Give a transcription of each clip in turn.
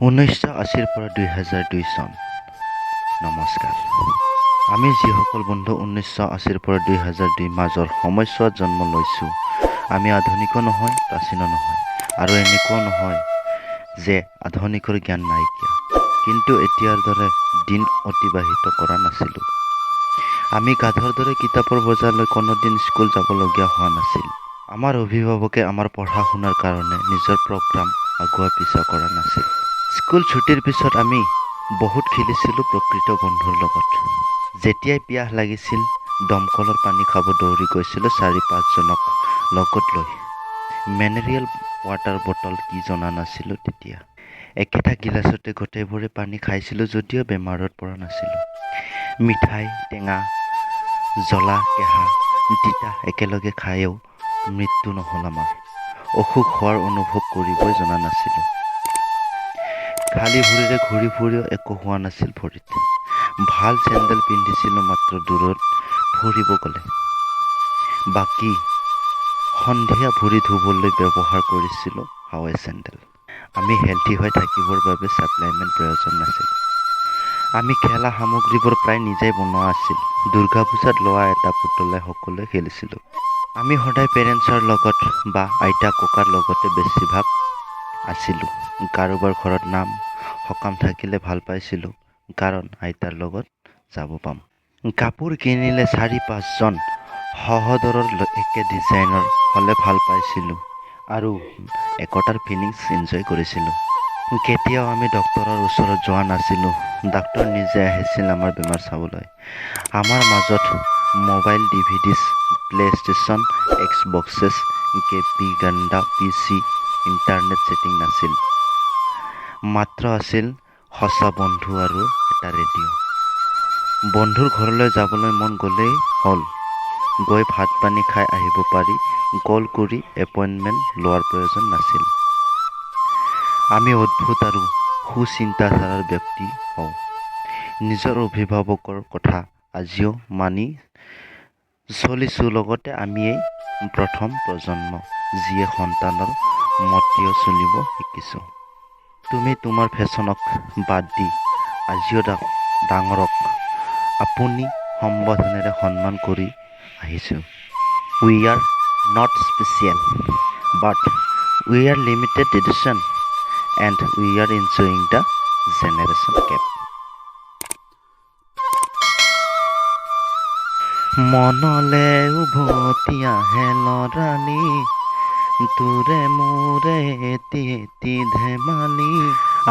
1980 পৰা 2002 চন। নমস্কাৰ। আমি যিসকল বন্ধু 1980 পৰা 2002 মাজৰ সময়ছোৱাত জন্ম লৈছোঁ, আমি আধুনিকো নহয়, প্ৰাচীনো নহয়, আৰু এনেকুৱাও নহয় যে আধুনিকৰ জ্ঞান নাইকিয়া, কিন্তু এতিয়াৰ দৰে দিন অতিবাহিত কৰা নাছিলোঁ। আমি গাধৰ দৰে কিতাপৰ বোজালৈ কোনোদিন স্কুল যাবলগীয়া হোৱা নাছিল। আমাৰ অভিভাৱকে আমাৰ পঢ়া শুনাৰ কাৰণে নিজৰ প্ৰগ্ৰাম আগুৱা পিছা কৰা নাছিল। স্কুল ছুটিৰ পিছত আমি বহুত খেলিছিলোঁ প্ৰকৃত বন্ধুৰ লগত। যেতিয়াই পিয়াহ লাগিছিল, দমকলৰ পানী খাব দৌৰি গৈছিলোঁ 4-5 জনক লগত লৈ। মিনাৰেল ৱাটাৰ বটল কি জনা নাছিলোঁ তেতিয়া। একেটা গিলাচতে গোটেইবোৰে পানী খাইছিলোঁ যদিও বেমাৰত পৰা নাছিলোঁ। মিঠাই, টেঙা, জ্বলা, কেঁহা, তিতা একেলগে খায়ো মৃত্যু নহ'ল আমাৰ। অসুখ হোৱাৰ অনুভৱ কৰিবই জনা নাছিলোঁ। খালী ভৰিৰে ঘূৰি ফুৰিও একো হোৱা নাছিল ভৰিত। ভাল চেণ্ডেল পিন্ধিছিলোঁ মাত্ৰ দূৰত ফুৰিব গ'লে। বাকী সন্ধিয়া ভৰি ধুবলৈ ব্যৱহাৰ কৰিছিলোঁ হাৱাই চেণ্ডেল। আমি হেল্থি হৈ থাকিবৰ বাবে ছাপ্লিমেণ্ট প্ৰয়োজন নাছিল। আমি খেলা সামগ্ৰীবোৰ প্ৰায় নিজেই বনোৱা আছিল। দুৰ্গা পূজাত লোৱা এটা পুতলাই সকলোৱে খেলিছিলোঁ। আমি সদায় পেৰেণ্টছৰ লগত বা আইতা ককাৰ লগতে বেছিভাগ আছিলোঁ। কাৰোবাৰ ঘৰত নাম সকাম থাকিলে ভাল পাইছিলোঁ, কাৰণ আইতাৰ লগত যাব পাম। কাপোৰ কিনিলে 4-5 জন সহোদৰৰ একে ডিজাইনৰ হ'লে ভাল পাইছিলোঁ আৰু একতাৰ ফিলিংছ এনজয় কৰিছিলোঁ। কেতিয়াও আমি ডক্তৰৰ ওচৰত যোৱা নাছিলোঁ। ডাক্তৰ নিজে আহিছিল আমাৰ বেমাৰ চাবলৈ। আমাৰ মাজত মোবাইল, ডিভিডিছ, প্লে'ষ্টেচন, এক্সবক্সেছ, কেপি, গাণ্ডা, পিচি, ইণ্টাৰনেট ছেটিং নাছিল। মাত্ৰ আছিল সঁচা বন্ধু আৰু এটা ৰেডিঅ'। বন্ধুৰ ঘৰলৈ যাবলৈ মন গ'লেই হ'ল। গৈ ভাত পানী খাই আহিব পাৰি, কল কৰি এপইণ্টমেণ্ট লোৱাৰ প্ৰয়োজন নাছিল। আমি অদ্ভুত আৰু সুচিন্তাধাৰাৰ ব্যক্তি হওঁ। নিজৰ অভিভাৱকৰ কথা আজিও মানি চলিছোঁ। লগতে আমিয়েই প্ৰথম প্ৰজন্ম, যিয়ে সন্তানৰ মতেও চলিব শিকিছোঁ। তুমি তোমাৰ ফেশ্বনক বাদ দি আজিও ডাঙৰক আপুনি সম্বোধনেৰে সন্মান কৰি আহিছোঁ। We are not special, but we are limited edition and we are enjoying the generation gap. মনলে উভতি আহে লৰালি, তোৰে মোৰে এটি এটি ধেমালি।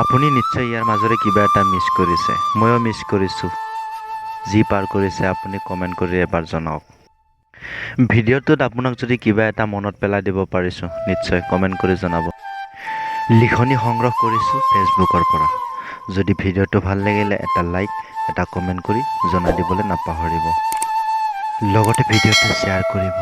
আপুনি নিশ্চয় ইয়াৰ মাজৰে কিবা এটা মিছ কৰিছে। ময়ো মিছ কৰিছোঁ। যি পাৰ কৰিছে আপুনি কমেণ্ট কৰি এবাৰ জনাওক। ভিডিঅ'টোত আপোনাক যদি কিবা এটা মনত পেলাই দিব পাৰিছোঁ, নিশ্চয় কমেণ্ট কৰি জনাব। লিখনি সংগ্ৰহ কৰিছোঁ ফেচবুকৰ পৰা। যদি ভিডিঅ'টো ভাল লাগিলে এটা লাইক, এটা কমেণ্ট কৰি জনাই দিবলৈ নাপাহৰিব। লগতে ভিডিঅ'টো শ্বেয়াৰ কৰিব।